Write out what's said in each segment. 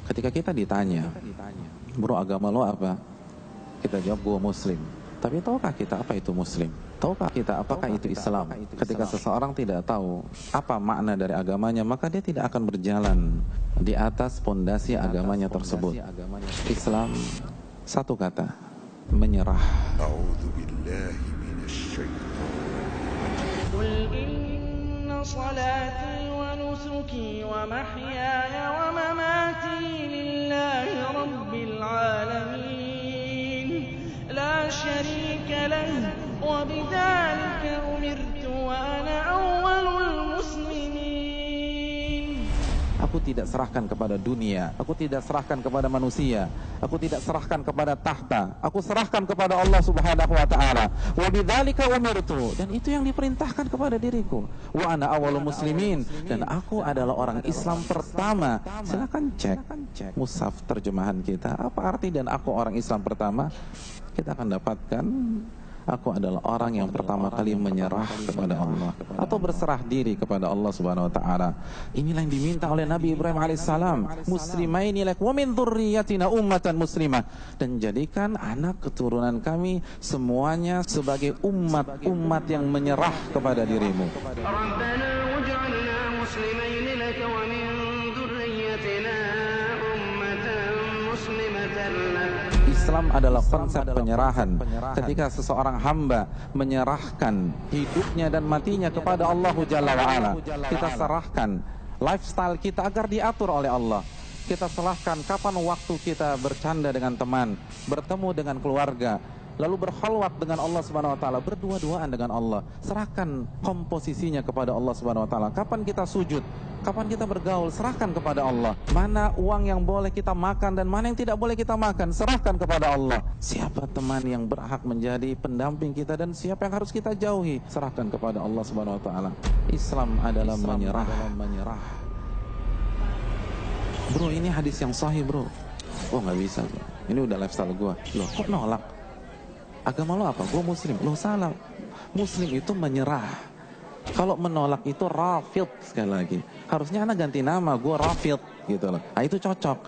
Ketika kita ditanya, bro agama lo apa? Kita jawab, gue muslim. Tapi tahukah kita apa itu muslim? Tahukah kita apakah itu Islam? Ketika seseorang tidak tahu apa makna dari agamanya, maka dia tidak akan berjalan di atas pondasi agamanya tersebut. Islam, satu kata, menyerah. A'udzu billahi minasyaitonir rajim. Qul inna salati wa nusuki wa mahyaya wa mamati lillahi rabbil alamin la syarika lahu wa bidzalika umirtu wa ana awwalul muslimin. Aku tidak serahkan kepada dunia, aku tidak serahkan kepada manusia, aku tidak serahkan kepada tahta, aku serahkan kepada Allah Subhanahu wa taala. Wa bidzalika umirtu, dan itu yang diperintahkan kepada diriku. Wa ana awwalul muslimin, dan aku adalah orang Islam pertama. Silakan cek mushaf terjemahan kita, apa arti dan aku orang Islam pertama? Kita akan dapatkan aku adalah orang yang pertama kali menyerah kepada Allah atau berserah diri kepada Allah Subhanahu wa taala. Inilah yang diminta oleh Nabi Ibrahim alaihissalam, muslimaini lak wa min dzurriyyatina ummatan muslimah, dan jadikan anak keturunan kami semuanya sebagai umat yang menyerah kepada dirimu. Rabbana waj'alna muslimaini lak wa min dzurriyyatina ummatan muslimatan lak. Islam adalah konsep penyerahan. Ketika seseorang hamba menyerahkan hidupnya dan matinya kepada Allah Jalla wa'ala, kita serahkan lifestyle kita agar diatur oleh Allah. Kita serahkan kapan waktu kita bercanda dengan teman, bertemu dengan keluarga, lalu berkhalwat dengan Allah Subhanahu wa taala, berdua-duaan dengan Allah. Serahkan komposisinya kepada Allah Subhanahu wa taala. Kapan kita sujud, kapan kita bergaul, serahkan kepada Allah. Mana uang yang boleh kita makan dan mana yang tidak boleh kita makan, serahkan kepada Allah. Siapa teman yang berhak menjadi pendamping kita dan siapa yang harus kita jauhi, serahkan kepada Allah Subhanahu wa taala. Islam adalah menyerah. Bro, ini hadis yang sahih, bro. Oh, nggak bisa, bro. Ini udah lifestyle gua. Loh, kok nolak? Agama lo apa? Gue muslim. Lo salah. Muslim itu menyerah. Kalau menolak itu rafid, sekali lagi. Harusnya anak ganti nama, gue rafid gitu loh. Nah, itu cocok.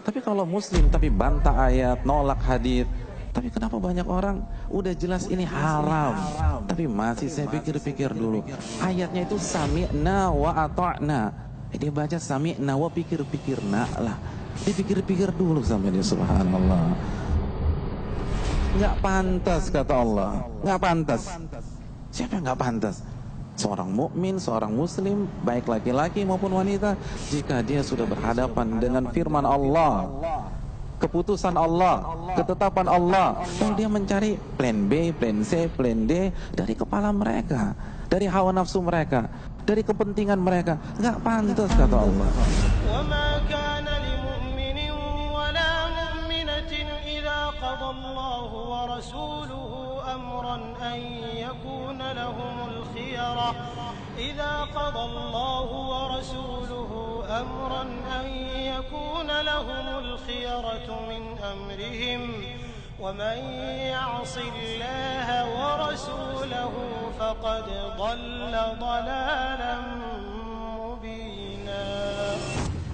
Tapi kalau muslim tapi bantah ayat, nolak hadis. Tapi kenapa banyak orang udah jelas ini haram, tapi masih saya pikir-pikir dulu. Ayatnya itu sami'na wa ata'na. Dia baca sami'na wa pikir-pikirna lah. Dia pikir-pikir dulu sampai dia, subhanallah. Nggak pantas kata Allah, nggak pantas. Siapa yang nggak pantas? Seorang mukmin, seorang muslim, baik laki-laki maupun wanita, jika dia sudah berhadapan dengan firman Allah, keputusan Allah, ketetapan Allah, lalu dia mencari plan B, plan C, plan D dari kepala mereka, dari hawa nafsu mereka, dari kepentingan mereka, nggak pantas kata Allah. قضى الله ورسوله أمرا أن يكون لهم الخيرة إذا قضى الله ورسوله أمرا أن يكون لهم الخيرة من أمرهم ومن يعص الله ورسوله فقد ضل ضلالا مبينا.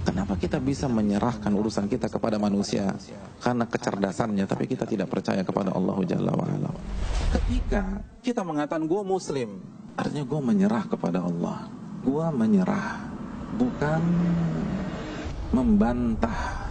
Kenapa kita bisa menyerahkan urusan kita kepada manusia? Karena kecerdasannya, tapi kita tidak percaya kepada Allah Jalla wa'ala. Ketika kita mengatakan gue muslim, artinya gue menyerah kepada Allah. Gue menyerah, bukan membantah